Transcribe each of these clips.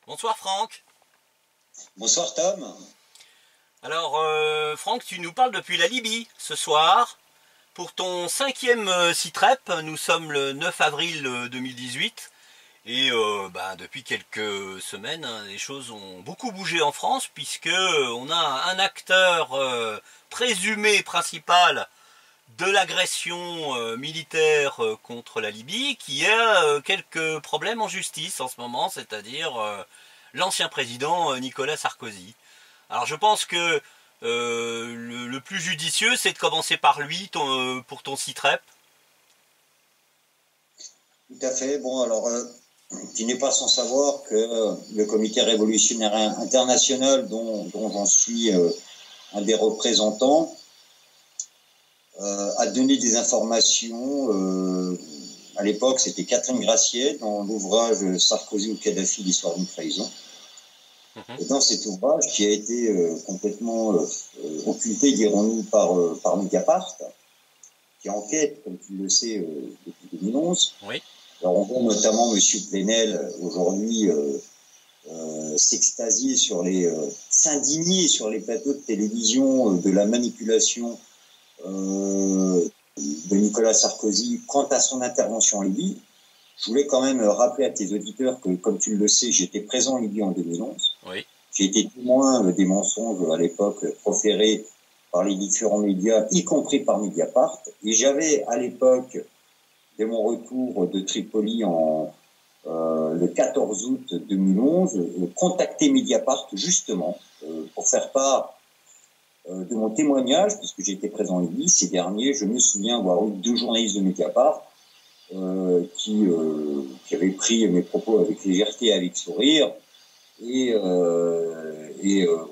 Bonsoir Franck. Bonsoir Tom. Alors Franck, tu nous parles depuis la Libye ce soir. Pour ton cinquième CITREP, nous sommes le 9 avril 2018 et depuis quelques semaines, hein, les choses ont beaucoup bougé en France puisque on a un acteur présumé principal de l'agression militaire contre la Libye qui a quelques problèmes en justice en ce moment, c'est-à-dire l'ancien président Nicolas Sarkozy. Alors je pense que le plus judicieux, c'est de commencer par lui pour ton CITREP. Tout à fait. Bon, alors, tu n'es pas sans savoir que le Comité révolutionnaire international, dont j'en suis un des représentants, a donné des informations. À l'époque, c'était Catherine Graciet dans l'ouvrage Sarkozy ou Kadhafi, l'histoire d'une trahison. Et dans cet ouvrage, qui a été complètement occulté, dirons-nous, par Mediapart, qui enquête, comme tu le sais, depuis 2011. Oui. Alors on voit notamment M. Plenel aujourd'hui s'extasier s'indigner sur les plateaux de télévision de la manipulation de Nicolas Sarkozy quant à son intervention en Libye. Je voulais quand même rappeler à tes auditeurs que, comme tu le sais, j'étais présent en Libye en 2011. Oui. J'ai été témoin des mensonges à l'époque proférés par les différents médias, y compris par Mediapart. Et j'avais à l'époque, dès mon retour de Tripoli le 14 août 2011, contacté Mediapart justement pour faire part de mon témoignage, puisque j'étais présent en Libye. Ces derniers, je me souviens avoir eu 2 journalistes de Mediapart qui avaient pris mes propos avec légèreté et avec sourire, et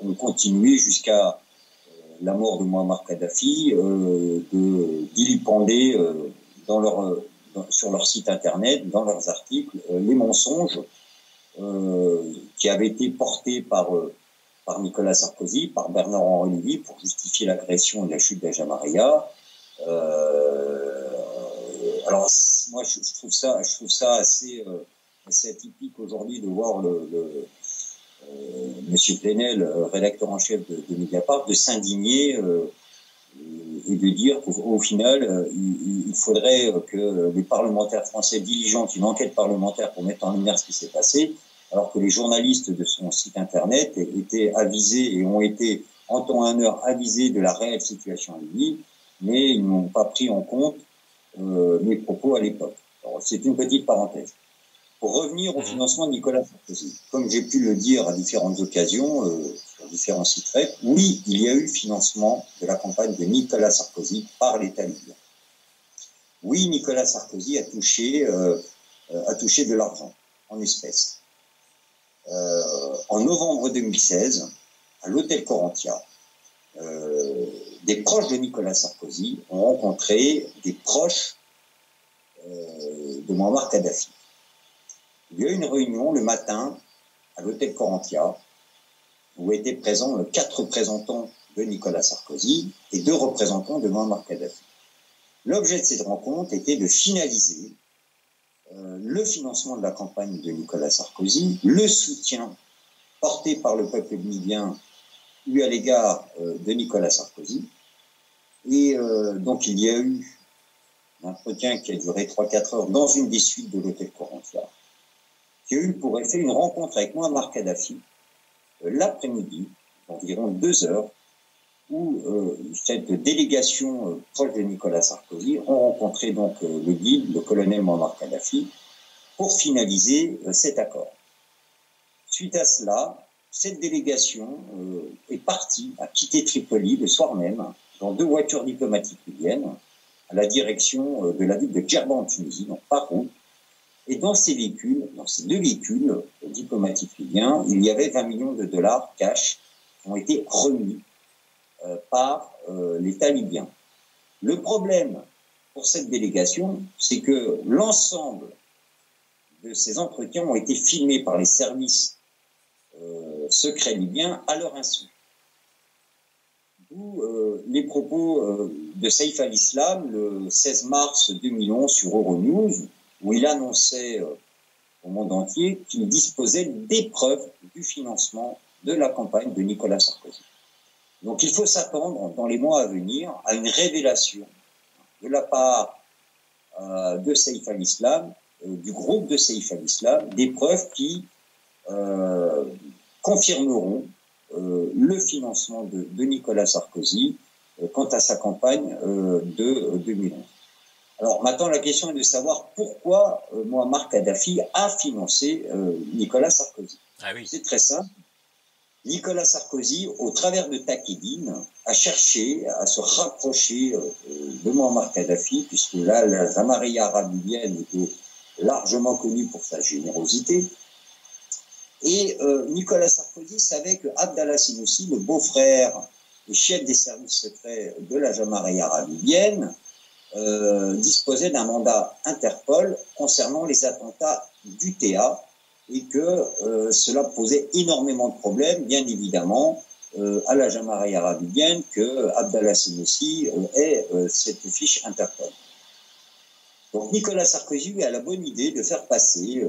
ont continué jusqu'à la mort de Muammar Kadhafi de vilipender sur leur site internet, dans leurs articles, les mensonges qui avaient été portés par Nicolas Sarkozy, par Bernard-Henri Lévy pour justifier l'agression et la chute d'Aja-Maria. Alors moi je trouve ça assez atypique aujourd'hui de voir Monsieur Plenel, rédacteur en chef de Mediapart, de s'indigner et de dire qu'au final, il faudrait que les parlementaires français diligentent une enquête parlementaire pour mettre en lumière ce qui s'est passé, alors que les journalistes de son site internet étaient avisés et ont été en temps et en heure avisés de la réelle situation en Libye, mais ils n'ont pas pris en compte mes propos à l'époque. Alors, c'est une petite parenthèse. Pour revenir au financement de Nicolas Sarkozy, comme j'ai pu le dire à différentes occasions, sur différents sites web, oui, il y a eu financement de la campagne de Nicolas Sarkozy par l'État libyen. Oui, Nicolas Sarkozy a touché de l'argent en espèces. En novembre 2016, à l'hôtel Corantia, des proches de Nicolas Sarkozy ont rencontré des proches de Muammar Kadhafi. Il y a eu une réunion le matin à l'hôtel Corantia où étaient présents 4 représentants de Nicolas Sarkozy et 2 représentants de Muammar Kadhafi. L'objet de cette rencontre était de finaliser le financement de la campagne de Nicolas Sarkozy, le soutien porté par le peuple libyen eu à l'égard de Nicolas Sarkozy. Et donc il y a eu un entretien qui a duré 3-4 heures dans une des suites de l'hôtel Corantia, qui a eu pour effet une rencontre avec Muammar Kadhafi l'après-midi, d'environ 2 heures, où cette délégation proche de Nicolas Sarkozy ont rencontré donc le guide, le colonel Muammar Kadhafi, pour finaliser cet accord. Suite à cela, cette délégation est partie, a quitté Tripoli le soir même, dans 2 voitures diplomatiques libyennes, à la direction de la ville de Djerba en Tunisie, donc par route. Et dans ces 2 véhicules diplomatiques libyens, il y avait 20 millions de dollars cash qui ont été remis par l'État libyen. Le problème pour cette délégation, c'est que l'ensemble de ces entretiens ont été filmés par les services secrets libyens à leur insu. D'où les propos de Saïf al-Islam le 16 mars 2011 sur Euronews, où il annonçait, au monde entier qu'il disposait des preuves du financement de la campagne de Nicolas Sarkozy. Donc il faut s'attendre dans les mois à venir à une révélation de la part de Saïf al-Islam, du groupe de Saïf al-Islam, des preuves qui confirmeront le financement de Nicolas Sarkozy quant à sa campagne de 2011. Alors maintenant, la question est de savoir pourquoi Mouammar Kadhafi a financé Nicolas Sarkozy. Ah oui. C'est très simple. Nicolas Sarkozy, au travers de Takedine, a cherché à se rapprocher de Mouammar Kadhafi, puisque là, la Jamaïa arabe libyenne était largement connue pour sa générosité. Et Nicolas Sarkozy savait que Abdallah Sinoussi, le beau-frère et chef des services secrets de la Jamaïa arabe libyenne, disposait d'un mandat Interpol concernant les attentats d'UTA, et que cela posait énormément de problèmes, bien évidemment, à la Jamaïa arabe libyenne, que Abdallah Sinoussi ait cette fiche Interpol. Donc Nicolas Sarkozy lui a la bonne idée de faire passer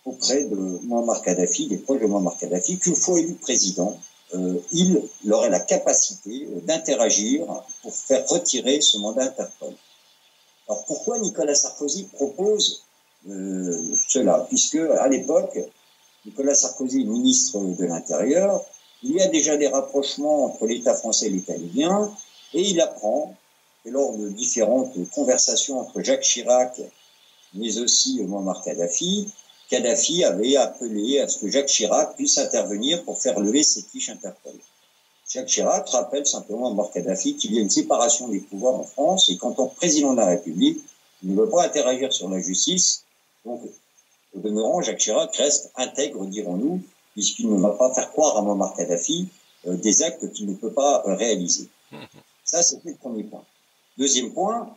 auprès de Mouammar Kadhafi, des proches de Mouammar Kadhafi, qu'une fois élu président, il aurait la capacité d'interagir pour faire retirer ce mandat Interpol. Alors pourquoi Nicolas Sarkozy propose cela? Puisque à l'époque, Nicolas Sarkozy est ministre de l'Intérieur, il y a déjà des rapprochements entre l'État français et l'État libyen, et il apprend que lors de différentes conversations entre Jacques Chirac, mais aussi Mouammar Kadhafi, Kadhafi avait appelé à ce que Jacques Chirac puisse intervenir pour faire lever ces fiches Interpol. Jacques Chirac rappelle simplement à Mouammar Kadhafi qu'il y a une séparation des pouvoirs en France et qu'en tant que président de la République, il ne veut pas interagir sur la justice. Donc, au demeurant, Jacques Chirac reste intègre, dirons-nous, puisqu'il ne va pas faire croire à Mouammar Kadhafi des actes qu'il ne peut pas réaliser. Ça, c'était le premier point. Deuxième point,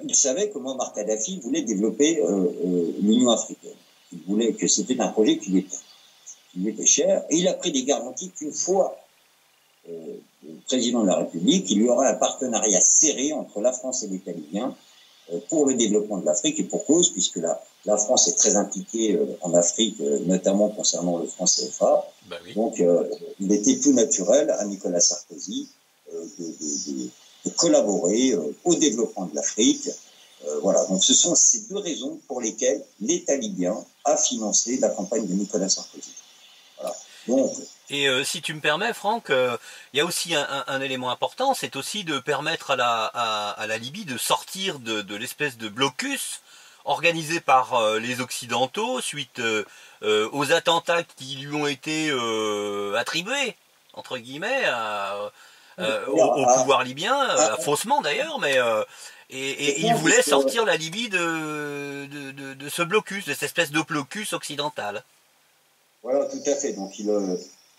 il savait que Mouammar Kadhafi voulait développer l'Union africaine. Il voulait que c'était un projet qui lui était cher, et il a pris des garanties qu'une fois président de la République, il y aura un partenariat serré entre la France et l'État libyen pour le développement de l'Afrique, et pour cause, puisque la France est très impliquée en Afrique, notamment concernant le franc CFA. Bah oui. Donc, il était tout naturel à Nicolas Sarkozy de collaborer au développement de l'Afrique. Voilà. Donc, ce sont ces deux raisons pour lesquelles l'État libyen a financé la campagne de Nicolas Sarkozy. Voilà. Donc, et si tu me permets, Franck, il y a aussi un élément important, c'est aussi de permettre à la Libye de sortir de l'espèce de blocus organisé par les Occidentaux suite aux attentats qui lui ont été attribués, entre guillemets, au pouvoir libyen, faussement d'ailleurs, mais et il voulait sortir la Libye de ce blocus, de cette espèce de blocus occidental. Voilà, tout à fait. Donc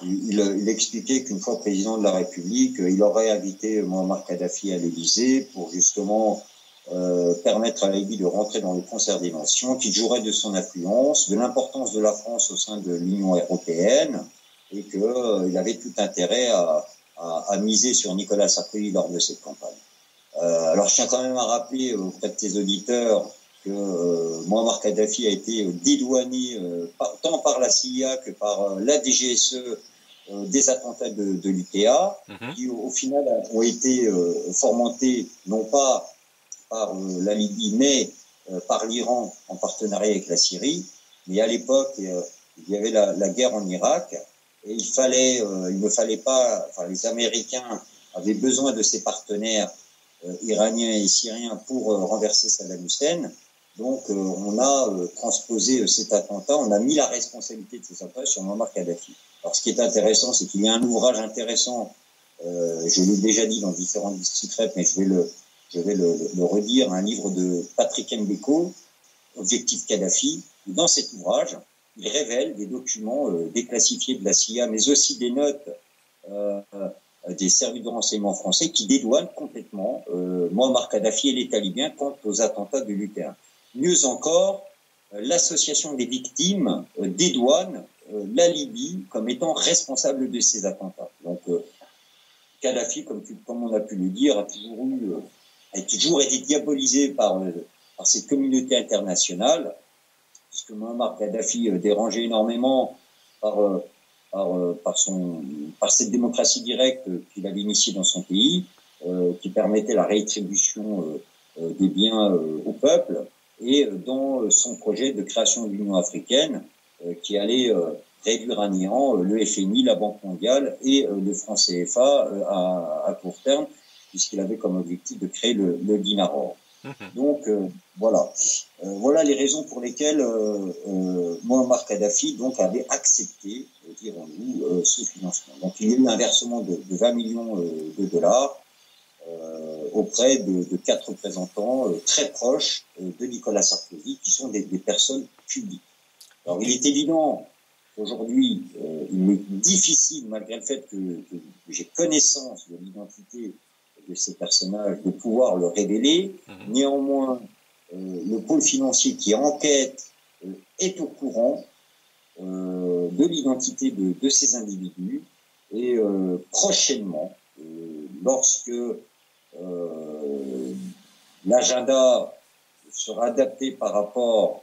il expliquait qu'une fois président de la République, il aurait invité Mouammar Kadhafi à l'Élysée pour justement permettre à la Libye de rentrer dans le concert des nations, qu'il jouerait de son influence, de l'importance de la France au sein de l'Union européenne, et qu'il avait tout intérêt à miser sur Nicolas Sarkozy lors de cette campagne. Alors je tiens quand même à rappeler auprès de tes auditeurs que Mouammar Kadhafi a été dédouané tant par la CIA que par la DGSE des attentats de l'UTA, qui au final ont été fomentés non pas par la Libye, mais par l'Iran en partenariat avec la Syrie. Mais à l'époque, il y avait la guerre en Irak, et il ne fallait pas, enfin les Américains avaient besoin de ces partenaires iraniens et syriens pour renverser Saddam Hussein. Donc, on a transposé cet attentat, on a mis la responsabilité de ces attentats sur Mouammar Kadhafi. Alors, ce qui est intéressant, c'est qu'il y a un ouvrage intéressant, je l'ai déjà dit dans différents titres, mais je vais le redire, un livre de Patrick Mbeko, Objectif Kadhafi. Dans cet ouvrage, il révèle des documents déclassifiés de la CIA, mais aussi des notes des services de renseignement français qui dédouanent complètement Mouammar Kadhafi et l'État libyen quant aux attentats de l'UTA. Mieux encore, l'association des victimes dédouane la Libye comme étant responsable de ces attentats. Donc, Kadhafi, comme on a pu le dire, a toujours été diabolisé par cette communauté internationale, puisque Muammar Kadhafi dérangeait énormément par cette démocratie directe qu'il avait initiée dans son pays, qui permettait la réattribution des biens au peuple, et dans son projet de création de l'Union africaine, qui allait réduire à néant le FMI, la Banque mondiale et le franc CFA à court terme, puisqu'il avait comme objectif de créer le dinar or. Donc voilà, voilà les raisons pour lesquelles Muammar Kadhafi donc avait accepté, dirons-nous, ce financement. Donc il y a eu un versement de 20 millions de dollars auprès de 4 représentants très proches de Nicolas Sarkozy, qui sont des personnes publiques. Alors il est évident qu'aujourd'hui, il est difficile, malgré le fait que j'ai connaissance de l'identité de ces personnages, de pouvoir le révéler. Néanmoins, le pôle financier qui enquête est au courant de l'identité de ces individus, et prochainement, lorsque l'agenda sera adapté par rapport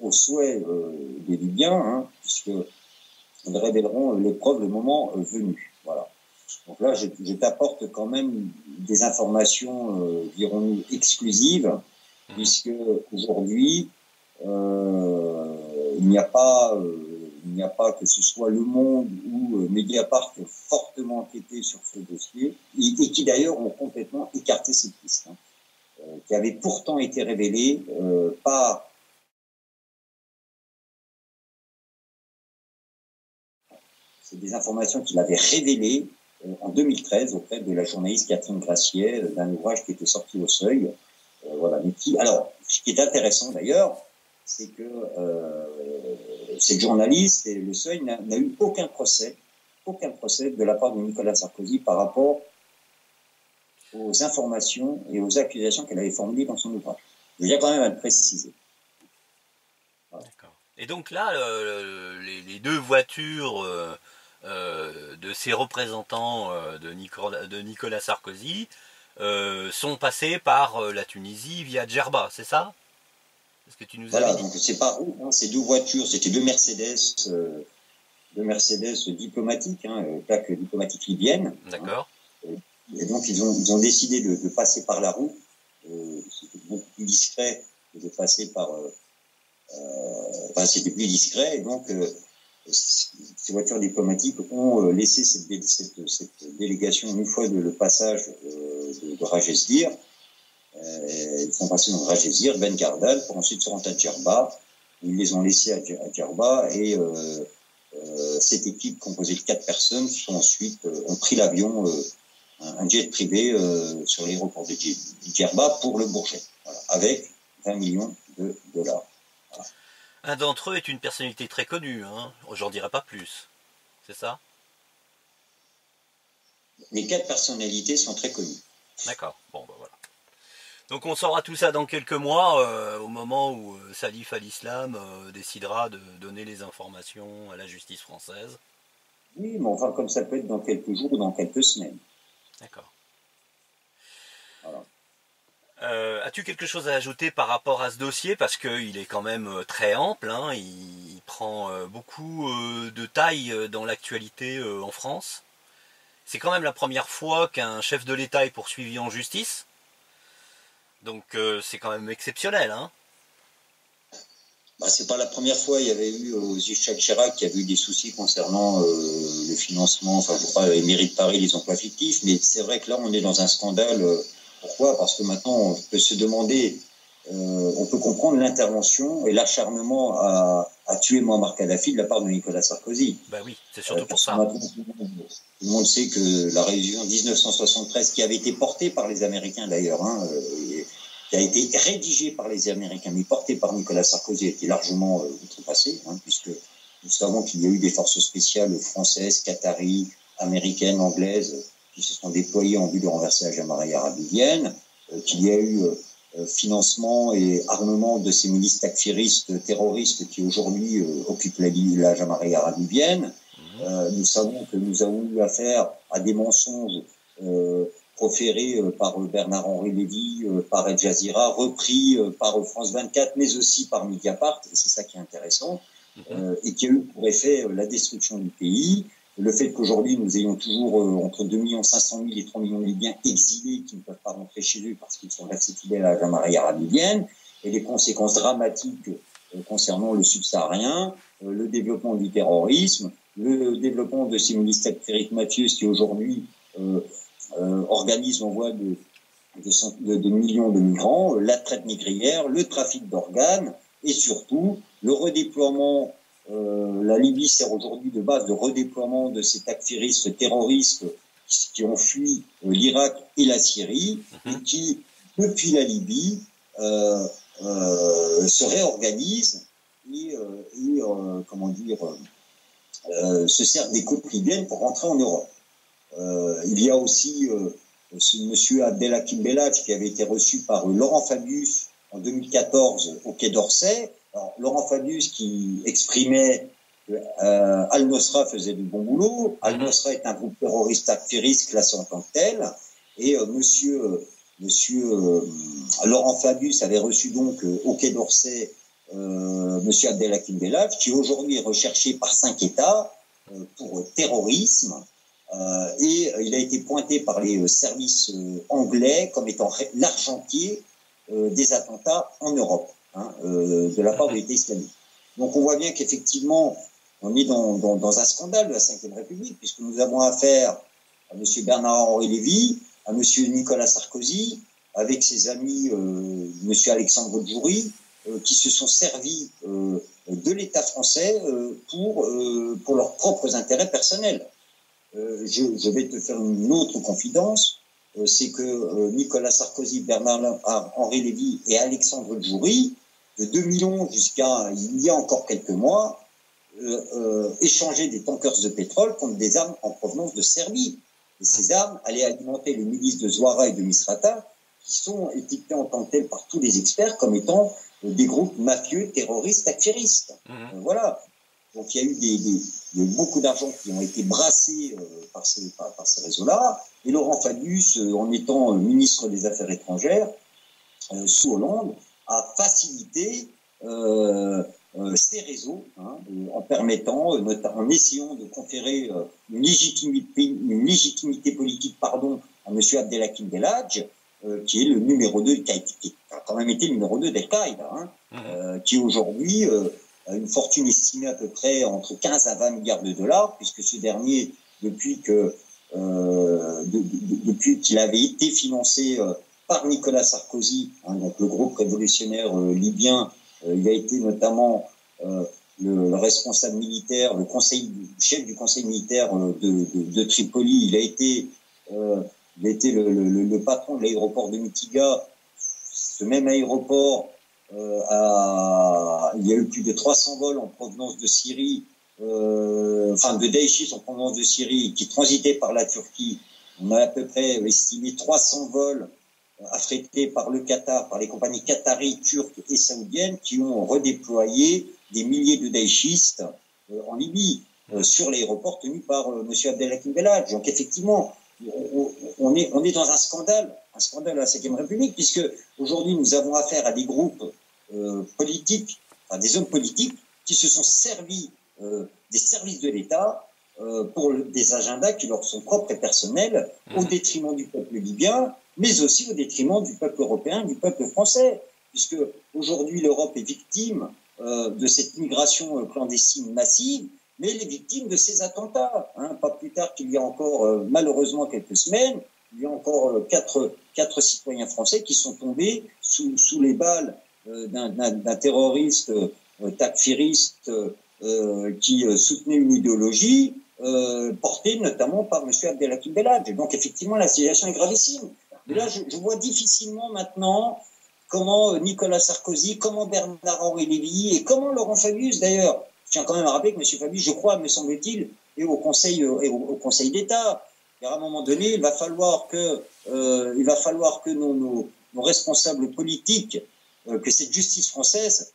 aux souhaits des Libyens, puisqu'ils révéleront les preuves le moment venu. Voilà. Donc là, je t'apporte quand même des informations, dirons-nous, exclusives, puisque aujourd'hui, il n'y a pas que ce soit Le Monde ou Mediapart qui ont fortement enquêté sur ce dossier, et qui d'ailleurs ont complètement écarté cette piste, qui avait pourtant été révélée par... C'est des informations qu'il avait révélées en 2013 auprès de la journaliste Catherine Gracier, d'un ouvrage qui était sorti au Seuil. Voilà. Mais alors, ce qui est intéressant d'ailleurs, c'est que cette journaliste et le Seuil n'a eu aucun procès de la part de Nicolas Sarkozy par rapport aux informations et aux accusations qu'elle avait formulées dans son ouvrage. Je viens quand même à le préciser. Voilà. D'accord. Et donc là, les deux voitures de ces représentants de Nicolas Sarkozy sont passées par la Tunisie via Djerba, c'est ça? C'est ce que tu nous voilà, avais dit. Donc c'est par où ces deux voitures, c'était deux Mercedes diplomatiques, plaques diplomatiques libyennes. D'accord. Et donc ils ont décidé de passer par la route. C'était beaucoup plus discret que de passer par... c'était plus discret, et donc ces voitures diplomatiques ont laissé cette délégation une fois le passage de Rajezdir. Ils sont passés dans Rajezdir, Ben Gardal, pour ensuite se rendre à Djerba. Ils les ont laissés à Djerba, et cette équipe composée de 4 personnes ont pris l'avion, un jet privé sur l'aéroport de Djerba pour le Bourget, voilà, avec 20 millions de dollars. Voilà. Un d'entre eux est une personnalité très connue, j'en dirai pas plus, c'est ça? Les 4 personnalités sont très connues. D'accord, bon ben voilà. Donc on saura tout ça dans quelques mois, au moment où Salif al-Islam décidera de donner les informations à la justice française. Oui, mais enfin, comme ça peut être dans quelques jours ou dans quelques semaines. D'accord. Voilà. As-tu quelque chose à ajouter par rapport à ce dossier? Parce qu'il est quand même très ample, il prend beaucoup de taille dans l'actualité en France. C'est quand même la première fois qu'un chef de l'État est poursuivi en justice. Donc c'est quand même exceptionnel. C'est pas la première fois. Il y avait eu Jacques Chirac qui avait eu des soucis concernant le financement, je crois, les mairies de Paris, les emplois fictifs. Mais c'est vrai que là, on est dans un scandale. Pourquoi? Parce que maintenant, on peut se demander, on peut comprendre l'intervention et l'acharnement à tuer Muammar Kadhafi de la part de Nicolas Sarkozy. Ben oui, c'est surtout pour ça. Tout le monde sait que la résolution 1973, qui avait été portée par les Américains d'ailleurs, qui a été rédigée par les Américains, mais portée par Nicolas Sarkozy, a été largement outrepassée, puisque nous savons qu'il y a eu des forces spéciales françaises, qataries, américaines, anglaises, qui se sont déployés en vue de renverser la Jamaïque arabienne, qu'il y a eu financement et armement de ces milices takfiristes terroristes qui aujourd'hui occupent la Jamaïque arabienne. Nous savons que nous avons eu affaire à des mensonges proféré par Bernard-Henri Lévy, par Al Jazeera, repris par France 24, mais aussi par Mediapart, et c'est ça qui est intéressant, et qui a eu pour effet la destruction du pays, le fait qu'aujourd'hui nous ayons toujours entre 2 500 000 et 3 millions de Libyens exilés qui ne peuvent pas rentrer chez eux parce qu'ils sont restés fidèles à la marée arabe libyenne, et les conséquences dramatiques concernant le subsaharien, le développement du terrorisme, le développement de ces milices takfiriques mafieuses qui aujourd'hui organisent l'envoi de millions de migrants, la traite négrière, le trafic d'organes et surtout le redéploiement. La Libye sert aujourd'hui de base de redéploiement de ces takfiristes terroristes qui ont fui l'Irak et la Syrie et qui, depuis la Libye, se réorganisent et se servent des côtes libyennes pour rentrer en Europe. Il y a aussi ce monsieur Abdelhakim Bellach qui avait été reçu par Laurent Fabius en 2014 au Quai d'Orsay. Alors, Laurent Fabius qui exprimait que Al-Nosra faisait du bon boulot. Al-Nosra est un groupe terroriste takfiriste classé en tant que tel. Et monsieur Laurent Fabius avait reçu donc au Quai d'Orsay monsieur Abdelhakim Bellach, qui aujourd'hui est recherché par 5 États pour terrorisme. Et il a été pointé par les services anglais comme étant l'argentier des attentats en Europe, de la part de l'État islamique. Donc on voit bien qu'effectivement, on est dans un scandale de la Ve République, puisque nous avons affaire à M. Bernard-Henri Lévy, à M. Nicolas Sarkozy, avec ses amis M. Alexandre Djouri, qui se sont servis de l'État français pour leurs propres intérêts personnels. Je vais te faire une autre confidence, c'est que Nicolas Sarkozy, Bernard-Henri Lévy et Alexandre Djouri, de 2011 jusqu'à il y a encore quelques mois, échangeaient des tankers de pétrole contre des armes en provenance de Serbie. Et ces armes allaient alimenter les milices de Zouara et de Misrata, qui sont étiquetées en tant que telles par tous les experts comme étant des groupes mafieux, terroristes, takfiristes. Voilà. Donc il y a eu beaucoup d'argent qui ont été brassés par ces réseaux-là. Et Laurent Fabius, en étant ministre des Affaires étrangères, sous Hollande, a facilité ces réseaux, en permettant, en essayant de conférer une légitimité politique, à M. Abdelhakim Bellach, qui est le numéro 2, qui a quand même été le numéro 2 d'Al-Qaïda, qui aujourd'hui a une fortune estimée à peu près entre 15 à 20 milliards de dollars, puisque ce dernier, depuis qu'il avait été financé par Nicolas Sarkozy, donc le groupe révolutionnaire libyen, il a été notamment le responsable militaire, le chef du conseil militaire de Tripoli. Il a été le patron de l'aéroport de Mitiga. Ce même aéroport, il y a eu plus de 300 vols en provenance de Syrie, de Daeshis en provenance de Syrie, qui transitaient par la Turquie. On a à peu près estimé 300 vols affrétés par le Qatar, par les compagnies qataries, turques et saoudiennes, qui ont redéployé des milliers de daïchistes en Libye, sur l'aéroport tenu par M. Abdelhakim Bellach. Donc effectivement, on est dans un scandale à la Ve République, puisque aujourd'hui nous avons affaire à des groupes politiques, des hommes politiques qui se sont servis des services de l'État pour des agendas qui leur sont propres et personnels, au détriment du peuple libyen, mais aussi au détriment du peuple européen, du peuple français, puisque aujourd'hui l'Europe est victime de cette migration clandestine massive, mais elle est victime de ces attentats. Pas plus tard qu'il y a encore, malheureusement, quelques semaines, il y a encore quatre citoyens français qui sont tombés sous les balles d'un terroriste takfiriste qui soutenait une idéologie portée notamment par M. Abdelhakim Bellach. Donc effectivement, la situation est gravissime. Mais là, je vois difficilement maintenant comment Nicolas Sarkozy, comment Bernard-Henri Lévy et comment Laurent Fabius, d'ailleurs, je tiens quand même à rappeler que M. Fabius, je crois, me semble-t-il, est au Conseil d'État. Et à un moment donné, il va falloir que nos responsables politiques, que cette justice française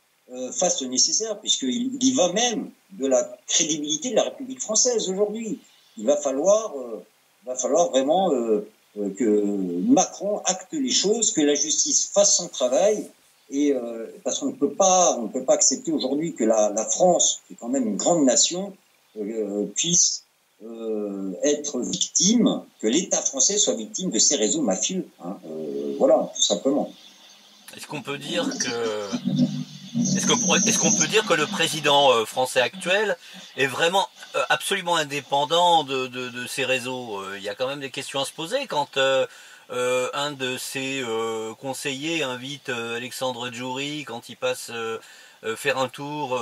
fasse le nécessaire, puisqu'il y va même de la crédibilité de la République française aujourd'hui. Il va falloir vraiment que Macron acte les choses, que la justice fasse son travail, et parce qu'on ne peut pas accepter aujourd'hui que la France, qui est quand même une grande nation, puisse être victime, que l'État français soit victime de ces réseaux mafieux. Hein, voilà, tout simplement. Est-ce qu'on peut dire que est-ce qu'on peut dire que le président français actuel est vraiment absolument indépendant de ces réseaux? Il y a quand même des questions à se poser quand un de ses conseillers invite Alexandre Djouri quand il passe faire un tour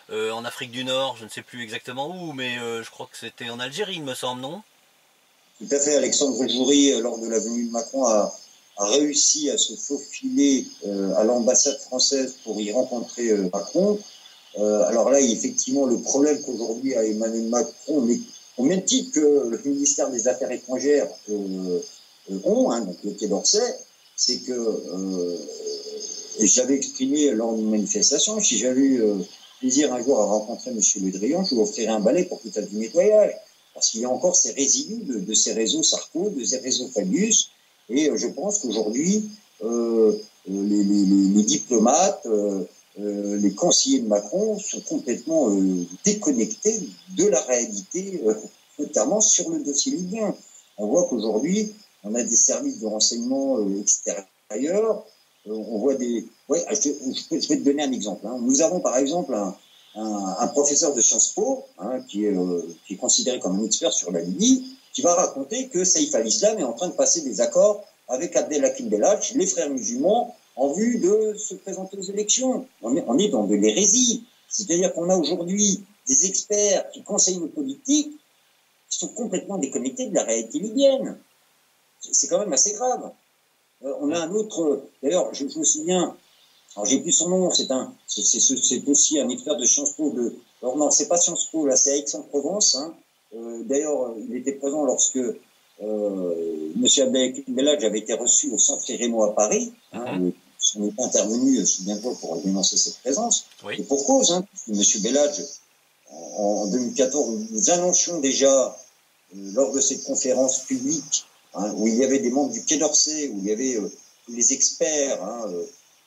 en Afrique du Nord, je ne sais plus exactement où, mais je crois que c'était en Algérie, il me semble, non? Tout à fait, Alexandre Djouri, lors de la venue de Macron, a réussi à se faufiler à l'ambassade française pour y rencontrer Macron. Alors là, effectivement, le problème qu'aujourd'hui a Emmanuel Macron, mais au même titre que le ministère des Affaires étrangères ont, donc le Quai d'Orsay, c'est que, et j'avais exprimé lors d'une manifestation, si j'avais eu plaisir un jour à rencontrer M. Le Drian, je lui offrirais un balai pour qu'il fasse du nettoyage. Parce qu'il y a encore ces résidus de ces réseaux Sarko, de ces réseaux Fabius, et je pense qu'aujourd'hui, les diplomates, les conseillers de Macron sont complètement déconnectés de la réalité, notamment sur le dossier libyen. On voit qu'aujourd'hui, on a des services de renseignement extérieurs, on voit des... Ouais, je vais te donner un exemple. Hein. Nous avons par exemple un professeur de Sciences Po, hein, qui est considéré comme un expert sur la Libye, qui va raconter que Saïf al-Islam est en train de passer des accords avec Abdelhakim Bellach, les frères musulmans, en vue de se présenter aux élections. On est dans de l'hérésie. C'est-à-dire qu'on a aujourd'hui des experts qui conseillent nos politiques qui sont complètement déconnectés de la réalité libyenne. C'est quand même assez grave. On a un autre... D'ailleurs, je me souviens... Alors, j'ai plus son nom, c'est aussi un expert de Sciences Po. Alors non, c'est pas Sciences Po, là, c'est à Aix-en-Provence. Hein. D'ailleurs, il était présent lorsque M. Abdelhakim Bellach avait été reçu au centre Rémo à Paris. Hein, on est intervenu, souviens-toi, pour dénoncer cette présence. Oui. Et pour cause, hein, M. Bellach, en 2014, nous annoncions déjà, lors de cette conférence publique, hein, où il y avait des membres du Quai d'Orsay, où il y avait tous les experts, hein,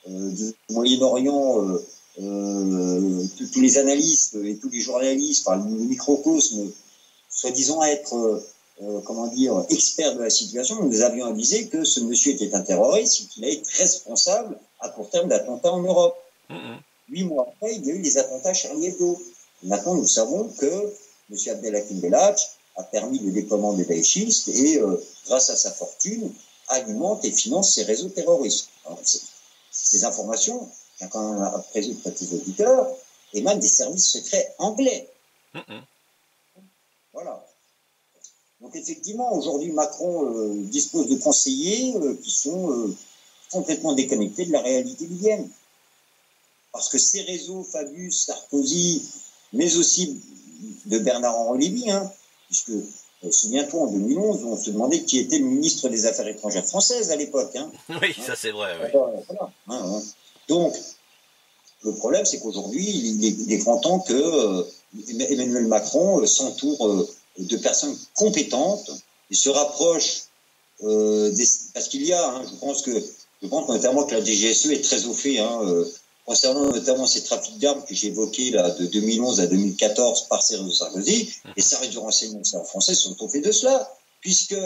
du Moyen-Orient, tous les analystes et tous les journalistes, enfin, le microcosme, soi-disant être, experts de la situation, nous avions avisé que ce monsieur était un terroriste et qu'il allait être responsable à court terme d'attentats en Europe. 8 mois après, il y a eu les attentats Charlie Hebdo. Maintenant, nous savons que M. Abdelhakim Bellach a permis le déploiement des daïchistes et, grâce à sa fortune, alimente et finance ces réseaux terroristes. Alors, ces informations, quand même après eux de tes auditeurs, émanent des services secrets anglais. Voilà. Donc effectivement, aujourd'hui, Macron dispose de conseillers qui sont complètement déconnectés de la réalité libyenne. Parce que ces réseaux, Fabius, Sarkozy, mais aussi de Bernard-Henri Lévy, hein, puisque, souviens-toi, en 2011, on se demandait qui était le ministre des Affaires étrangères françaises à l'époque. Hein. Oui, ça c'est vrai. Oui. Voilà. Hein. Donc, le problème, c'est qu'aujourd'hui, il est grand temps que Emmanuel Macron s'entoure de personnes compétentes et se rapproche parce qu'il y a, hein, je pense notamment que la DGSE est très au fait, hein, concernant notamment ces trafics d'armes que j'ai évoqués là, de 2011 à 2014 par ces réseaux Sarkozy. Les services de renseignement français sont au fait de cela, puisque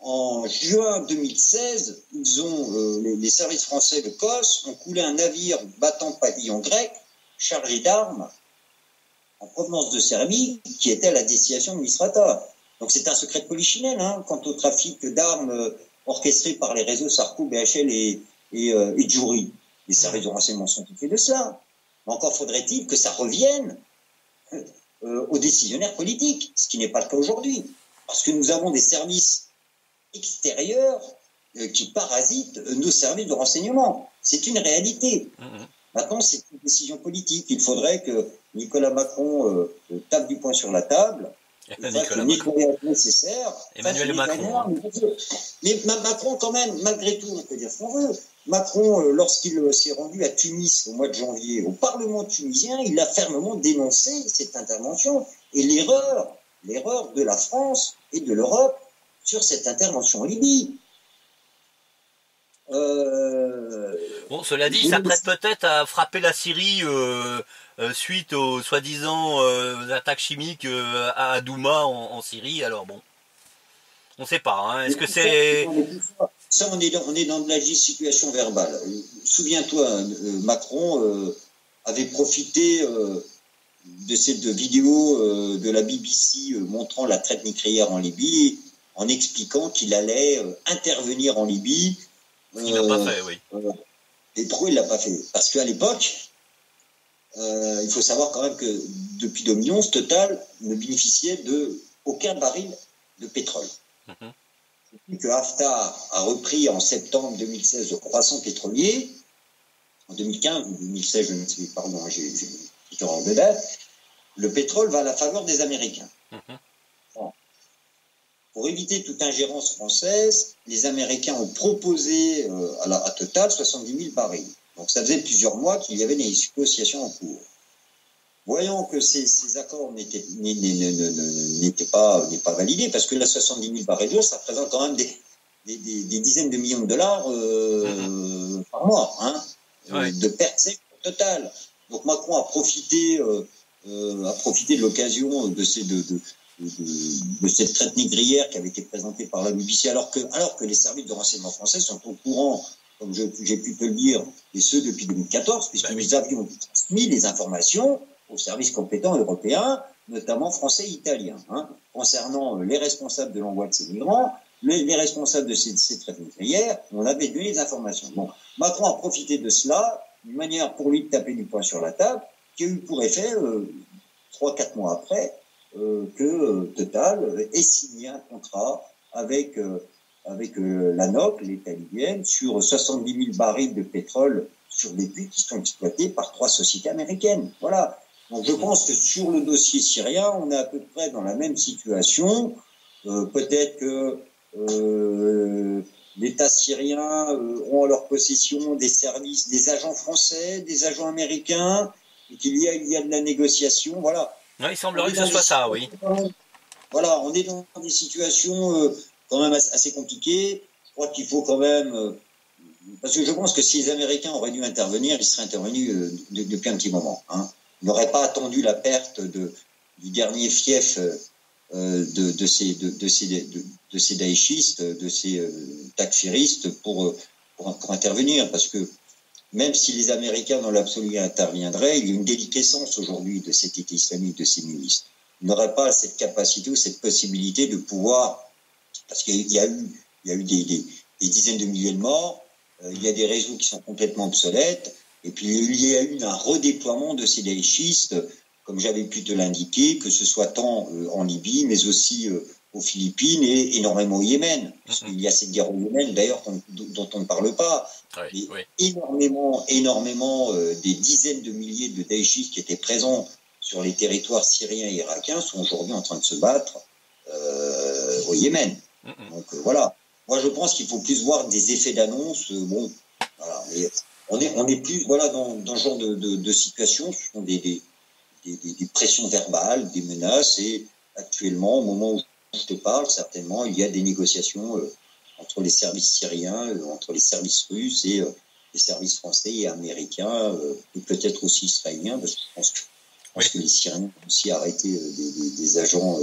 en juin 2016, les services français de COS ont coulé un navire battant pavillon grec chargé d'armes en provenance de Serbie, qui était à la destination de Misrata. Donc c'est un secret de polichinelle, hein, quant au trafic d'armes orchestré par les réseaux Sarko, BHL et Djouri. Les services de renseignement sont tout fait de cela. Mais encore faudrait-il que ça revienne aux décisionnaires politiques, ce qui n'est pas le cas aujourd'hui. Parce que nous avons des services extérieurs qui parasitent nos services de renseignement. C'est une réalité. Maintenant, c'est une décision politique. Il faudrait que Nicolas Macron tape du poing sur la table. Le nettoyage nécessaire. Emmanuel Macron. Mais Macron, quand même, malgré tout, on peut dire ce qu'on veut. Macron, lorsqu'il s'est rendu à Tunis au mois de janvier, au Parlement tunisien, il a fermement dénoncé cette intervention et l'erreur de la France et de l'Europe sur cette intervention en Libye. Bon, cela dit, ça prête peut-être à frapper la Syrie suite aux soi-disant attaques chimiques à Douma en Syrie. Alors bon, on ne sait pas. Hein. Est-ce que c'est... Ça, on est dans de la situation verbale. Souviens-toi, Macron avait profité de cette vidéo de la BBC montrant la traite nucléaire en Libye, en expliquant qu'il allait intervenir en Libye. Il n'a pas fait, oui. Et pourquoi il ne l'a pas fait? Parce qu'à l'époque, il faut savoir quand même que depuis 2011, Total ne bénéficiait de aucun baril de pétrole. Que Haftar a repris en septembre 2016 le croissant pétrolier, en 2015 ou 2016, je ne sais pas, pardon, j'ai une petite erreur de date, le pétrole va à la faveur des Américains. Bon. Pour éviter toute ingérence française, les Américains ont proposé à Total 70 000 barils. Donc ça faisait plusieurs mois qu'il y avait des négociations en cours. Voyant que ces accords n'étaient pas validés, parce que la 70 000 barils d'eau, ça représente quand même des dizaines de millions de dollars par mois, hein, de pertes totales. Donc Macron a profité de l'occasion de cette traite négrière qui avait été présentée par la BBC, alors que les services de renseignement français sont au courant, comme j'ai pu te le dire, et ce depuis 2014, puisque nous avions transmis les informations aux services compétents européens, notamment français et italiens, hein, concernant les responsables de l'envoi de ces migrants, les responsables de ces traites négrières, on avait donné les informations. Bon, Macron a profité de cela, une manière pour lui de taper du poing sur la table, qui a eu pour effet, 3-4 mois après, que Total ait signé un contrat avec l'ANOC, l'État libyen, sur 70 000 barils de pétrole sur des puits qui sont exploités par 3 sociétés américaines. Voilà. Donc je pense que sur le dossier syrien, on est à peu près dans la même situation. Peut-être que l'État syrien ont en leur possession des services, des agents français, des agents américains, et qu'il y a de la négociation. Voilà. Ouais, il semblerait que ce soit ça, oui. Voilà, on est dans des situations quand même assez compliquées. Je crois qu'il faut quand même... parce que je pense que si les Américains auraient dû intervenir, ils seraient intervenus depuis un petit moment. Hein. Ils n'auraient pas attendu la perte du dernier fief de ces daïchistes, de ces takfiristes pour intervenir. Parce que même si les Américains dans l'absolu interviendraient, il y a une déliquescence aujourd'hui de cet État islamique, de ces milices. Ils n'auraient pas cette capacité ou cette possibilité de pouvoir... Parce qu'il y a eu des dizaines de milliers de morts, il y a des réseaux qui sont complètement obsolètes, et puis il y a eu un redéploiement de ces daïchistes, comme j'avais pu te l'indiquer, que ce soit tant en Libye, mais aussi aux Philippines et énormément au Yémen. Parce qu'il y a cette guerre au Yémen, d'ailleurs, dont on ne parle pas. Oui. Énormément des dizaines de milliers de daïchistes qui étaient présents sur les territoires syriens et irakiens sont aujourd'hui en train de se battre au Yémen. Donc voilà. Moi, je pense qu'il faut plus voir des effets d'annonce. Bon, voilà. Mais on est plus dans ce genre de situation. Ce sont des pressions verbales, des menaces. Et actuellement, au moment où je te parle, certainement, il y a des négociations entre les services syriens, entre les services russes et les services français et américains, et peut-être aussi israéliens, parce que je pense que les Syriens ont aussi arrêté des agents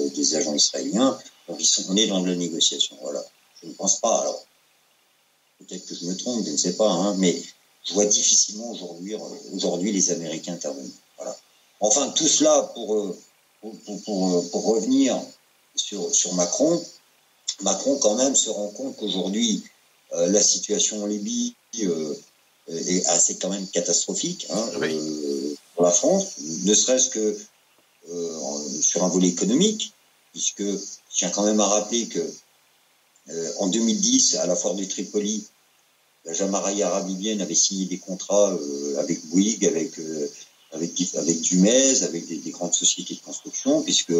israéliens. Donc on est dans de la négociation. Voilà. Je ne pense pas. Alors, peut-être que je me trompe, je ne sais pas, hein, mais je vois difficilement aujourd'hui les Américains intervenir. Voilà. Enfin, tout cela pour revenir sur Macron. Macron, quand même, se rend compte qu'aujourd'hui, la situation en Libye est assez quand même catastrophique, hein, pour la France, ne serait-ce que sur un volet économique, puisque je tiens quand même à rappeler que en 2010, à la foire de Tripoli, la Jamaïa arabe libyenne avait signé des contrats avec Bouygues, avec Dumez, avec des grandes sociétés de construction, puisque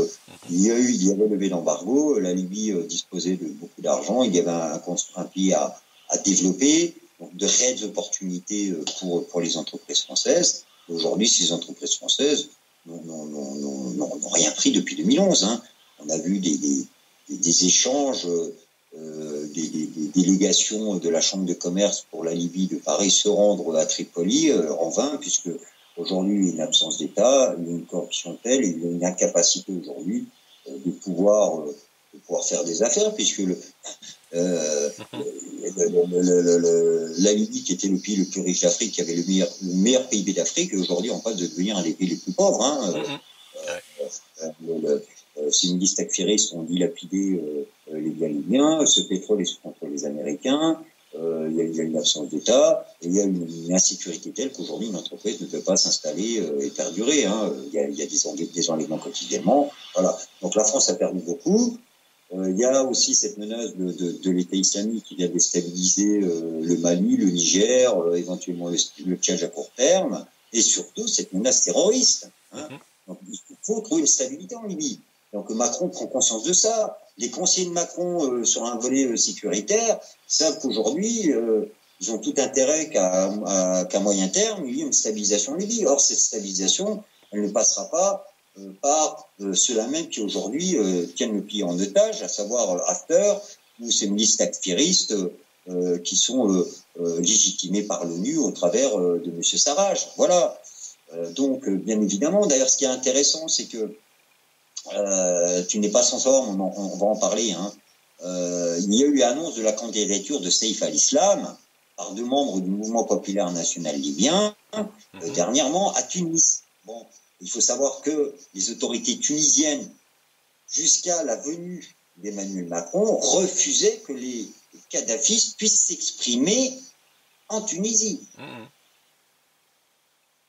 il y avait levé l'embargo, la Libye disposait de beaucoup d'argent, il y avait un pays à développer, donc de réelles opportunités pour les entreprises françaises. Aujourd'hui, ces entreprises françaises n'ont rien pris depuis 2011. Hein. On a vu des échanges des délégations de la Chambre de commerce pour la Libye de Paris se rendre à Tripoli en vain, puisque aujourd'hui il y a une absence d'État, il y a une corruption telle, et il y a une incapacité aujourd'hui de pouvoir faire des affaires, puisque la Libye, qui était le pays le plus riche d'Afrique, qui avait le meilleur PIB d'Afrique, aujourd'hui on passe de devenir un des pays les plus pauvres. Ces milices takfiristes ont dilapidé les biens libyens, ce pétrole est sous contrôle des Américains, il y a une absence d'État, et il y a une insécurité telle qu'aujourd'hui une entreprise ne peut pas s'installer et perdurer. Il y a des enlèvements quotidiennement. Voilà. Donc la France a perdu beaucoup. Il y a aussi cette menace de l'État islamique qui vient déstabiliser le Mali, le Niger, éventuellement le Tchad à court terme, et surtout cette menace terroriste. Donc il faut trouver une stabilité en Libye. Donc Macron prend conscience de ça. Les conseillers de Macron sur un volet sécuritaire savent qu'aujourd'hui ils ont tout intérêt qu'à moyen terme il y ait une stabilisation en Libye. Or cette stabilisation, elle ne passera pas par ceux-là même qui aujourd'hui tiennent le pays en otage, à savoir Hafter ou ces milices takfiristes qui sont légitimées par l'ONU au travers de M. Sarraj. Voilà. Donc bien évidemment, d'ailleurs ce qui est intéressant, c'est que tu n'es pas sans savoir, on va en parler, il y a eu annonce de la candidature de Saïf al-Islam par deux membres du mouvement populaire national libyen dernièrement à Tunis. Bon, il faut savoir que les autorités tunisiennes, jusqu'à la venue d'Emmanuel Macron, refusaient que les kadhafistes puissent s'exprimer en Tunisie.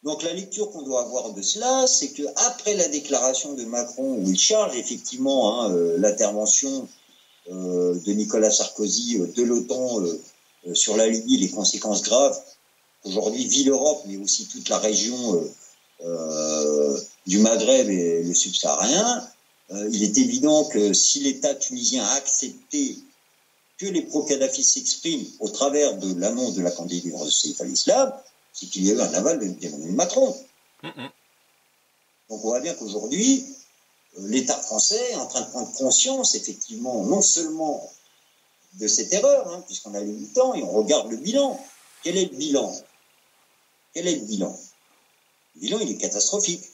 Donc la lecture qu'on doit avoir de cela, c'est qu'après la déclaration de Macron, où il charge effectivement l'intervention de Nicolas Sarkozy, de l'OTAN sur la Libye, les conséquences graves qu'aujourd'hui vit l'Europe, mais aussi toute la région du Maghreb et le subsaharien, il est évident que si l'État tunisien a accepté que les pro-Kadhafi s'expriment au travers de l'annonce de la candidature de Saïf al-Islam, c'est qu'il y a eu un aval d'Emmanuel Macron. Donc on voit bien qu'aujourd'hui, l'État français est en train de prendre conscience, effectivement, non seulement de cette erreur, puisqu'on a les 8 ans et on regarde le bilan. Quel est le bilan? Le bilan, il est catastrophique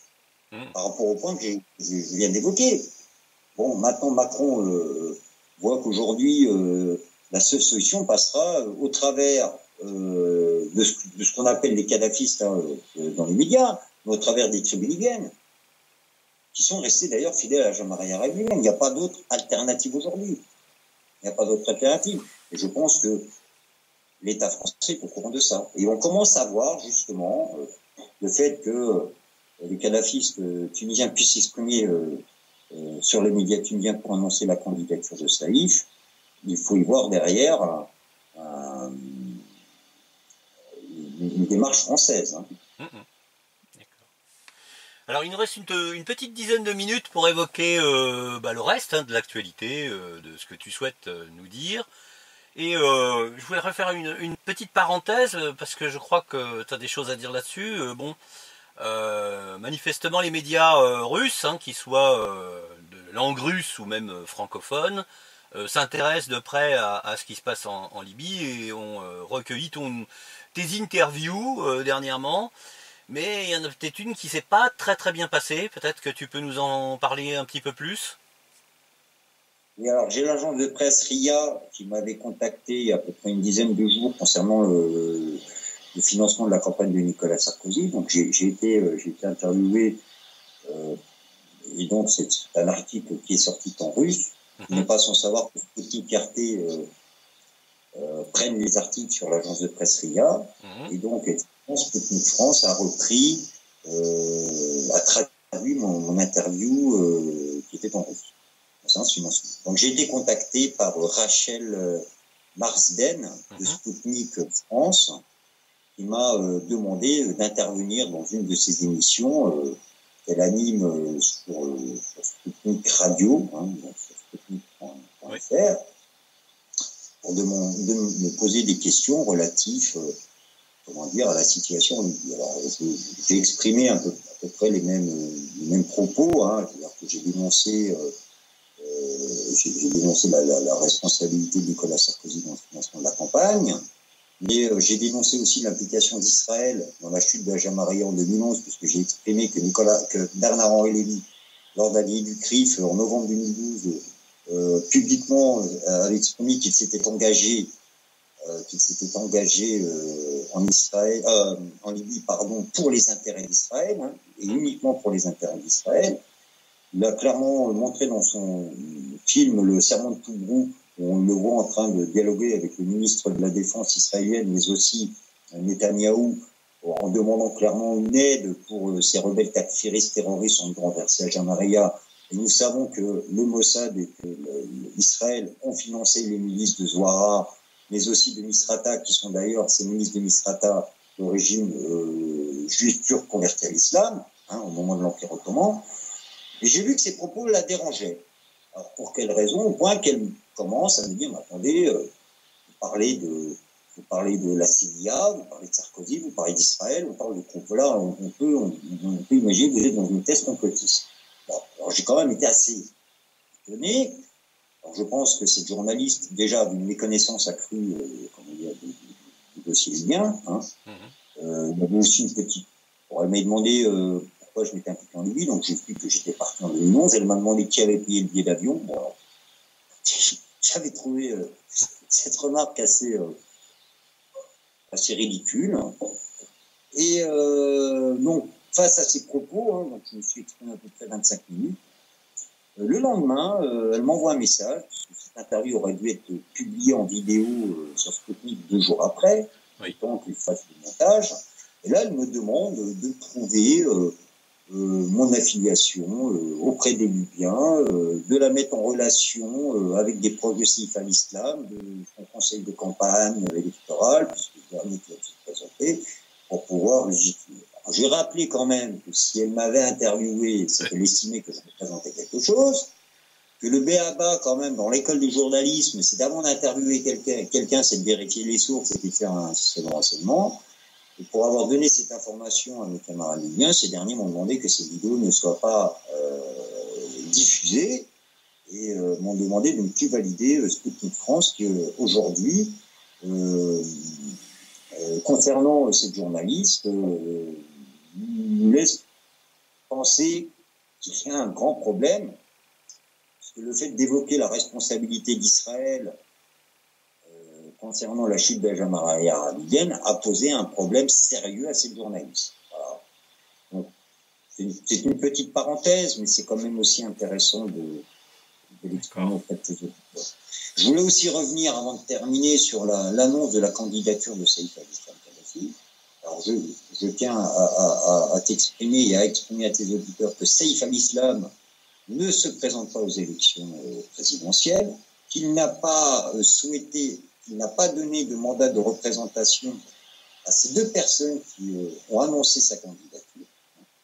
par rapport au point que je viens d'évoquer. Bon, maintenant, Macron voit qu'aujourd'hui, la seule solution passera au travers de ce qu'on appelle les kadhafistes dans les médias, mais au travers des tribus libyennes, qui sont restés d'ailleurs fidèles à Jean-Marie Arab lui-même. Il n'y a pas d'autre alternative aujourd'hui. Il n'y a pas d'autre alternative. Et je pense que l'État français est au courant de ça. Et on commence à voir justement le fait que les kadhafistes tunisiens puissent s'exprimer sur les médias tunisiens pour annoncer la candidature de Saïf. Il faut y voir derrière une démarche française. Alors il nous reste une petite dizaine de minutes pour évoquer le reste de l'actualité, de ce que tu souhaites nous dire. Et je voulais refaire une petite parenthèse, parce que je crois que tu as des choses à dire là-dessus. Manifestement les médias russes, qu'ils soient de langue russe ou même francophone, s'intéressent de près à ce qui se passe en Libye et ont recueilli tes interviews dernièrement. Mais il y en a peut-être une qui ne s'est pas très très bien passée. Peut-être que tu peux nous en parler un petit peu plus. Oui, alors j'ai l'agence de presse RIA qui m'avait contacté il y a à peu près une dizaine de jours concernant le financement de la campagne de Nicolas Sarkozy. Donc j'ai été interviewé et donc c'est un article qui est sorti en russe. Il n'est pas sans savoir que Sputnik RT prennent les articles sur l'agence de presse RIA et donc Sputnik France a repris, a traduit mon interview qui était en russe. Donc j'ai été contacté par Rachel Marsden de Sputnik France qui m'a demandé d'intervenir dans une de ses émissions qu'elle anime sur Sputnik Radio, donc sur sputnik.fr, pour de me poser des questions relatives à la situation en Libye. Alors j'ai exprimé à peu près les mêmes propos, c'est-à-dire que j'ai dénoncé j'ai dénoncé la responsabilité de Nicolas Sarkozy dans le financement de la campagne, mais j'ai dénoncé aussi l'implication d'Israël dans la chute de la Jamaria en 2011, puisque j'ai exprimé que Bernard-Henri Lévy, lors d'un dîner du CRIF en novembre 2012, publiquement avait exprimé qu'il s'était engagé en Israël, en Libye, pour les intérêts d'Israël, hein, et uniquement pour les intérêts d'Israël. Il a clairement montré dans son film Le Serment de Toubrouk, où on le voit en train de dialoguer avec le ministre de la Défense israélienne, mais aussi Netanyahou, en demandant clairement une aide pour ces rebelles takfiristes terroristes en renversé à Jamaria. Et nous savons que le Mossad et que Israël ont financé les milices de Zouara, mais aussi de Misrata, qui sont d'ailleurs ces milices de Misrata d'origine juive turque convertie à l'islam, hein, au moment de l'Empire ottoman. Et j'ai vu que ces propos la dérangeaient. Alors pour quelle raison? Au point qu'elle commence à me dire, mais attendez, vous parlez de la CIA, vous parlez de Sarkozy, vous parlez d'Israël, on parle de complot. On peut imaginer que vous êtes dans une thèse complotiste. Bon, alors j'ai quand même été assez étonné. Alors je pense que cette journaliste, déjà, avait une méconnaissance accrue du dossier libyen. Hein. Il y avait aussi une petite... Elle m'a demandé pourquoi je m'étais impliqué en Libye, donc j'ai expliqué que j'étais parti en 2011. Elle m'a demandé qui avait payé le billet d'avion. Bon, alors, j'avais trouvé cette remarque assez ridicule. Et donc, face à ces propos, hein, donc je me suis exprimé à peu près 25 minutes. Le lendemain, elle m'envoie un message, parce que cette interview aurait dû être publiée en vidéo sur Sputnik 2 jours après, le temps qu'il fasse le montage. Et là, elle me demande de prouver mon affiliation auprès des Libyens, de la mettre en relation avec des proches de Saïf al-Islam, de son conseil de campagne électoral, puisque le dernier qui a été présenté, pour pouvoir légitimer. J'ai rappelé quand même que si elle m'avait interviewé, c'est qu'elle estimait que je représentais quelque chose, que le b.a.-ba quand même dans l'école du journalisme, c'est d'avant d'interviewer quelqu'un, c'est de vérifier les sources et de faire un système de renseignement. Et pour avoir donné cette information à mes camarades libyens, ces derniers m'ont demandé que ces vidéos ne soient pas diffusées et m'ont demandé de ne plus valider Sputnik France, qui aujourd'hui, concernant cette journaliste, nous laisse penser qu'il y a un grand problème, parce que le fait d'évoquer la responsabilité d'Israël concernant la chute de la Jamaria libyenne a posé un problème sérieux à cette journaliste. Voilà. Donc, c'est une petite parenthèse, mais c'est quand même aussi intéressant de l'exprimer auprès de tes auditeurs. Je voulais aussi revenir, avant de terminer, sur l'annonce de la candidature de Saïf al-Islam Kadhafi. Alors, je tiens à t'exprimer et à exprimer à tes auditeurs que Saïf al-Islam ne se présente pas aux élections présidentielles, qu'il n'a pas souhaité, qu'il n'a pas donné de mandat de représentation à ces deux personnes qui ont annoncé sa candidature.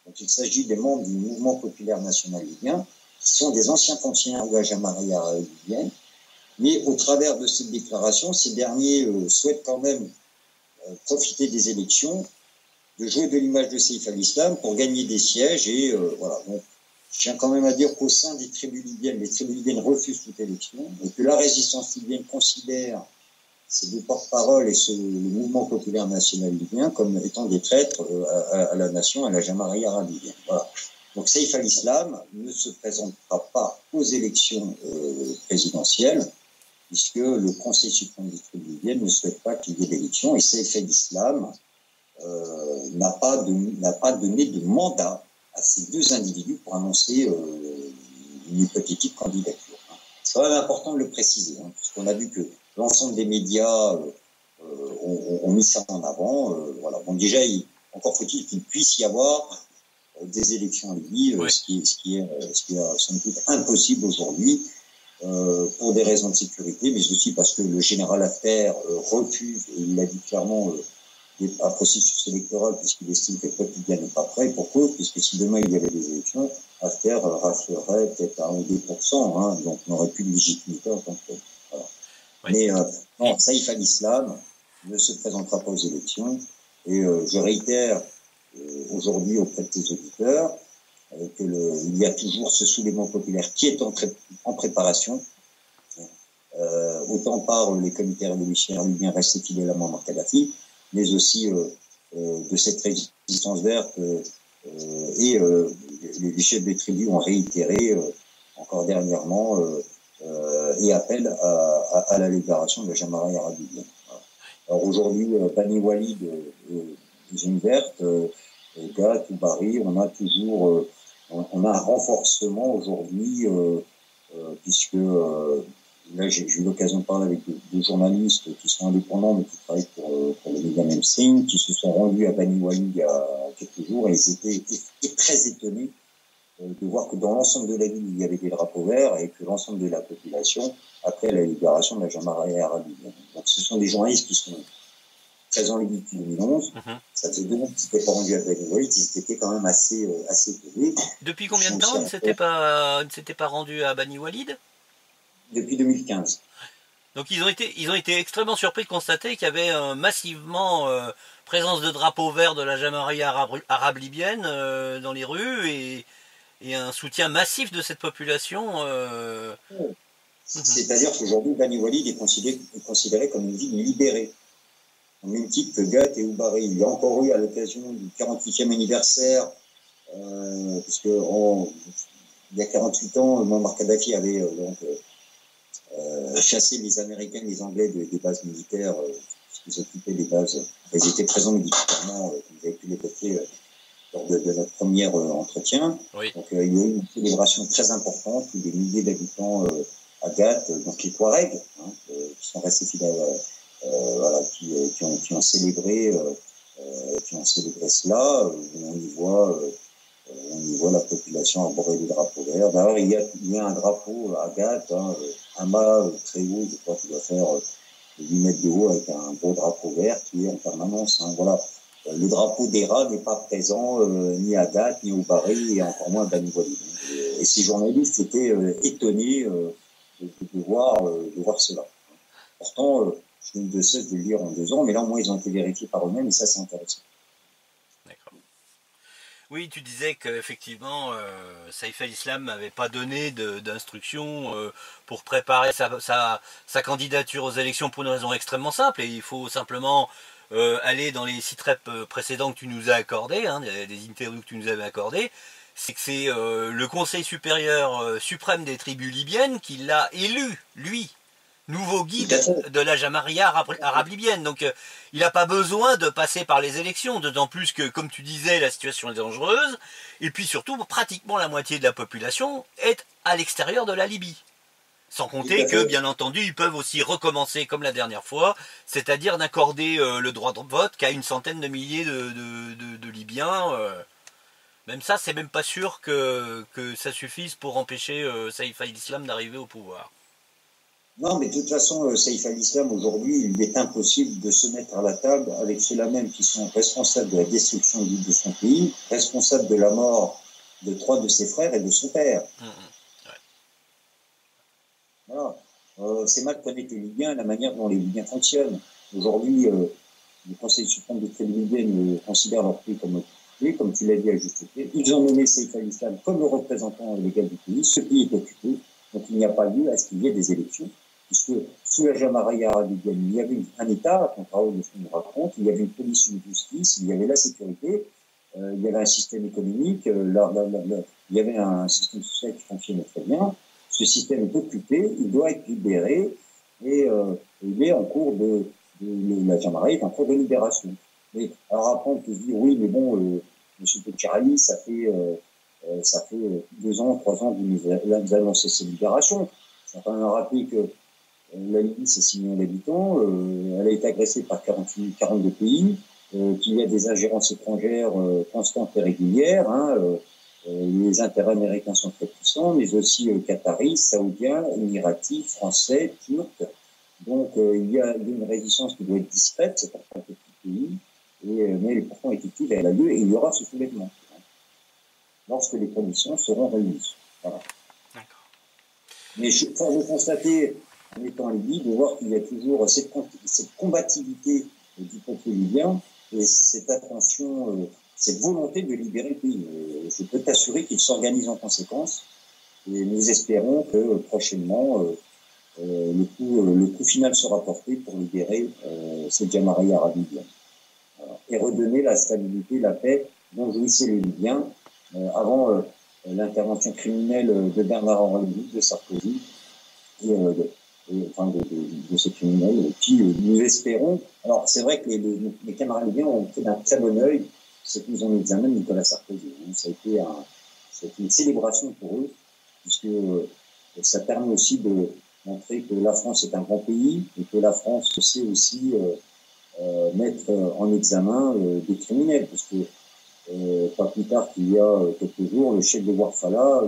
Donc, il s'agit des membres du mouvement populaire national libyen, qui sont des anciens fonctionnaires de la Jamaria libyenne. Mais au travers de cette déclaration, ces derniers souhaitent quand même profiter des élections, de jouer de l'image de Saïf al-Islam pour gagner des sièges. Et voilà. Donc, je tiens quand même à dire qu'au sein des tribus libyennes, les tribus libyennes refusent toute élection, et que la résistance libyenne considère ces deux porte-paroles et le mouvement populaire national libyen comme étant des traîtres à la nation, à la Jamaria libyenne. Voilà. Donc Saïf al-Islam ne se présentera pas aux élections présidentielles, puisque le Conseil suprême des tribus libyennes ne souhaite pas qu'il y ait d'élections, et Saïf al-Islam n'a pas donné de mandat à ces deux individus pour annoncer une hypothétique candidature. C'est quand même important de le préciser, puisqu'on a vu que l'ensemble des médias ont mis ça en avant. Voilà. Bon, déjà, encore faut-il qu'il puisse y avoir des élections en Libye, ce qui est sans doute impossible aujourd'hui, pour des raisons de sécurité, mais aussi parce que le général Haftar refuse, et il l'a dit clairement, un processus électoral, puisqu'il estime que le peuple libyen n'est pas prêt, pour cause, puisque si demain il y avait des élections, Haftar raflerait peut-être à 1 ou 2%, donc n'aurait plus de légitimité en tant que tel. Voilà. Mais non, Saïf al-Islam ne se présentera pas aux élections, et je réitère aujourd'hui auprès de tes auditeurs il y a toujours ce soulèvement populaire qui est en préparation, autant par les comités révolutionnaires libyens restés fidèles à Muammar Kadhafi, mais aussi de cette résistance verte. Et les chefs de tribus ont réitéré encore dernièrement et appellent à la libération de la Jamaïque arabe libyenne. Voilà. Alors aujourd'hui, Bani Walid, zone verte, Gat ou Bari, on a toujours on a un renforcement aujourd'hui puisque là j'ai eu l'occasion de parler avec deux journalistes qui sont indépendants mais qui travaillent pour le média mainstream, qui se sont rendus à Bani Walid il y a quelques jours et ils étaient très étonnés de voir que dans l'ensemble de la ville il y avait des drapeaux verts et que l'ensemble de la population après la libération de la Jamaïque arabe libyenne. Donc ce sont des journalistes qui sont présents en Libye depuis 2011. Ça faisait 2 ans qu'ils n'étaient pas rendus à Bani Walid, ils étaient quand même assez étonnés. Depuis combien de temps ils ne s'étaient pas rendus à Bani Walid? Depuis 2015. Donc ils ont été extrêmement surpris de constater qu'il y avait massivement présence de drapeaux verts de la Jamaïque arabe libyenne dans les rues et un soutien massif de cette population. C'est-à-dire qu'aujourd'hui, Bani Walid est considéré comme une ville libérée. Au même titre que Gat et Oubari. Il y a encore eu à l'occasion du 48e anniversaire, puisque il y a 48 ans, Muammar Kadhafi avait chassé les Américains et les Anglais des bases militaires, puisqu'ils occupaient des bases. Ils étaient présents militairement, comme vous avez pu l'évoquer lors de notre premier entretien. Oui. Donc il y a eu une célébration très importante où des milliers d'habitants à Gat, donc les Touaregs, qui sont restés fidèles, voilà, qui ont célébré cela. On y voit la population arborer des drapeaux verts. D'ailleurs, il y a un drapeau à Gat, un mât très haut, je crois qu'il doit faire 8 mètres de haut avec un beau drapeau vert qui est en permanence. Voilà. Le drapeau d'Héra n'est pas présent ni à Gat, ni au Bari, et encore moins à Bani Walid. Et ces journalistes étaient étonnés de voir cela. Pourtant, je n'ai de cesse de le lire en 2 ans, mais là, au moins, ils ont été vérifiés par eux-mêmes, et ça, c'est intéressant. D'accord. Oui, tu disais qu'effectivement, Saïf al-Islam n'avait pas donné d'instructions pour préparer sa candidature aux élections pour une raison extrêmement simple, et il faut simplement aller dans les sites précédents que tu nous as accordés, des interviews que tu nous avais accordées. C'est que c'est le Conseil supérieur suprême des tribus libyennes qui l'a élu, lui, nouveau guide de la Jamaïque arabe libyenne. Donc il n'a pas besoin de passer par les élections, d'autant plus que, comme tu disais, la situation est dangereuse, et puis surtout, pratiquement la moitié de la population est à l'extérieur de la Libye. Sans compter que, bien entendu, ils peuvent aussi recommencer comme la dernière fois, c'est-à-dire d'accorder le droit de vote qu'à une centaine de milliers de Libyens. Même ça, c'est même pas sûr que ça suffise pour empêcher Saïf al-Islam d'arriver au pouvoir. Non, mais de toute façon, Saïf al-Islam, aujourd'hui, il est impossible de se mettre à la table avec ceux-là même qui sont responsables de la destruction de son pays, responsables de la mort de 3 de ses frères et de son père. Ouais. Voilà. C'est mal connaître les Libyens, la manière dont les Libyens fonctionnent. Aujourd'hui, le Conseil suprême des tribus libyennes considère leur pays comme tu l'as dit à juste titre. Ils ont nommé Saïf al-Islam comme le représentant légal du pays. Ce pays est occupé, donc il n'y a pas lieu à ce qu'il y ait des élections, puisque sous la Jamaïque arabe libyenne, il y avait un État, contrairement à ce qu'on nous raconte, il y avait une police, une justice, il y avait la sécurité, il y avait un système économique, il y avait un système social qui fonctionnait très bien. Ce système est occupé, il doit être libéré, et il est en cours la Jamaïque est en cours de libération. Mais alors après, on peut se dire, oui, mais bon, M. Pechirali, ça fait 2 ans, 3 ans que vous annoncez ces libérations. Ça a quand même rappelé que la Libye, c'est 6 millions d'habitants, elle a été agressée par 42 pays, qu'il y a des ingérences étrangères constantes et régulières. Les intérêts américains sont très puissants, mais aussi qataris, saoudiens, émiratis, français, turcs. Donc il y a une résistance qui doit être discrète, c'est pourtant un petit pays, mais pourtant effective, elle a lieu et il y aura ce soulèvement lorsque les conditions seront réunies. Voilà. D'accord. Mais force de constater, en étant en Libye, de voir qu'il y a toujours cette combativité du peuple libyen et cette attention, cette volonté de libérer le pays. Je peux t'assurer qu'il s'organise en conséquence et nous espérons que prochainement, le coup final sera porté pour libérer ces Jamaïques arabes libyens. Voilà. Et redonner la stabilité, la paix dont jouissaient les Libyens avant l'intervention criminelle de Bernard-Henri de Sarkozy et, de ces criminels qui, nous espérons... Alors, c'est vrai que les camarades libyens ont fait d'un très bon œil cette mise en examen de Nicolas Sarkozy. Ça a été une célébration pour eux, puisque ça permet aussi de montrer que la France est un grand pays et que la France sait aussi mettre en examen des criminels, parce que pas plus tard qu'il y a quelques jours, le chef de Warfala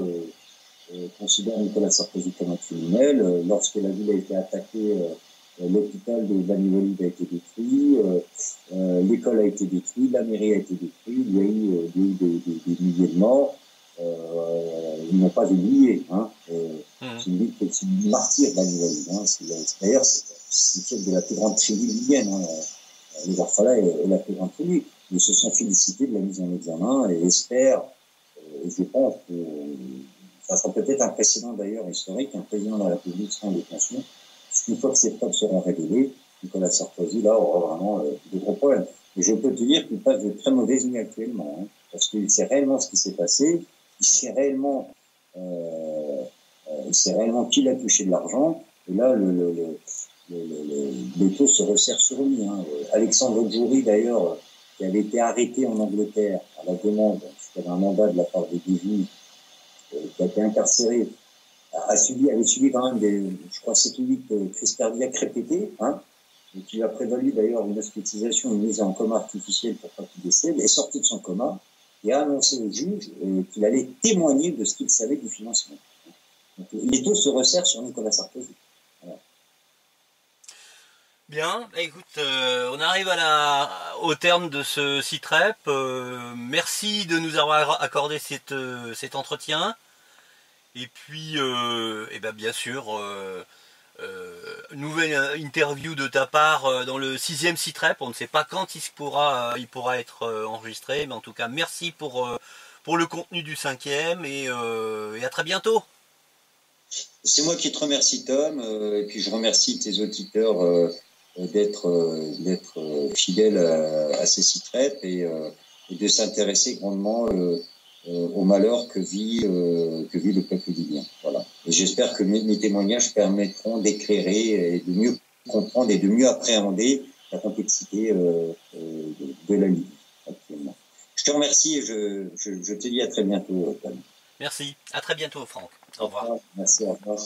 considère Nicolas Sarkozy comme un criminel. Lorsque la ville a été attaquée, l'hôpital de Bani Walid a été détruit, l'école a été détruite, la mairie a été détruite, il y a eu des milliers de morts. Ils n'ont pas oublié. Hein. C'est une martyre, Bani Walid. Hein. D'ailleurs, c'est le chef de la plus grande tribu libyenne. Hein. Les Warfala est la plus grande tribu. Ils se sont félicités de la mise en examen et espèrent, et je pense que ça sera peut-être un précédent d'ailleurs historique, un président de la République sera en détention. Une fois que ces preuves seront révélées, Nicolas Sarkozy, là, aura vraiment de gros problèmes. Et je peux te dire qu'il passe de très mauvaises nuits actuellement, hein, parce qu'il sait réellement ce qui s'est passé, il sait réellement qui l'a touché de l'argent, et là, le taux se resserre sur lui. Hein. Alexandre Djouri, d'ailleurs, qui avait été arrêté en Angleterre à la demande, c'était un mandat de la part des juges, qui a été incarcéré, avait suivi quand même je crois, 7 ou 8 crises cardiaques répétées, hein, et qui a prévalu d'ailleurs une hospitalisation, une mise en coma artificielle pour pas qu'il décède, est sorti de son coma et a annoncé au juge qu'il allait témoigner de ce qu'il savait du financement. Donc, les taux se resserrent sur Nicolas Sarkozy. Voilà. Bien, écoute, on arrive au terme de ce site-rep. Merci de nous avoir accordé cet entretien. Et puis, bien sûr, nouvelle interview de ta part dans le 6e site-rep. On ne sait pas quand il pourra être enregistré, mais en tout cas, merci pour le contenu du 5e et à très bientôt. C'est moi qui te remercie, Tom, et puis je remercie tes auditeurs d'être fidèles à ces site-rep et de s'intéresser grandement au malheur que vit le peuple libyen. Voilà. Et j'espère que mes témoignages permettront d'éclairer et de mieux comprendre et de mieux appréhender la complexité de la Libye actuellement. Je te remercie et je te dis à très bientôt, Tom. Merci. À très bientôt, Franck. Au revoir. Merci, au revoir.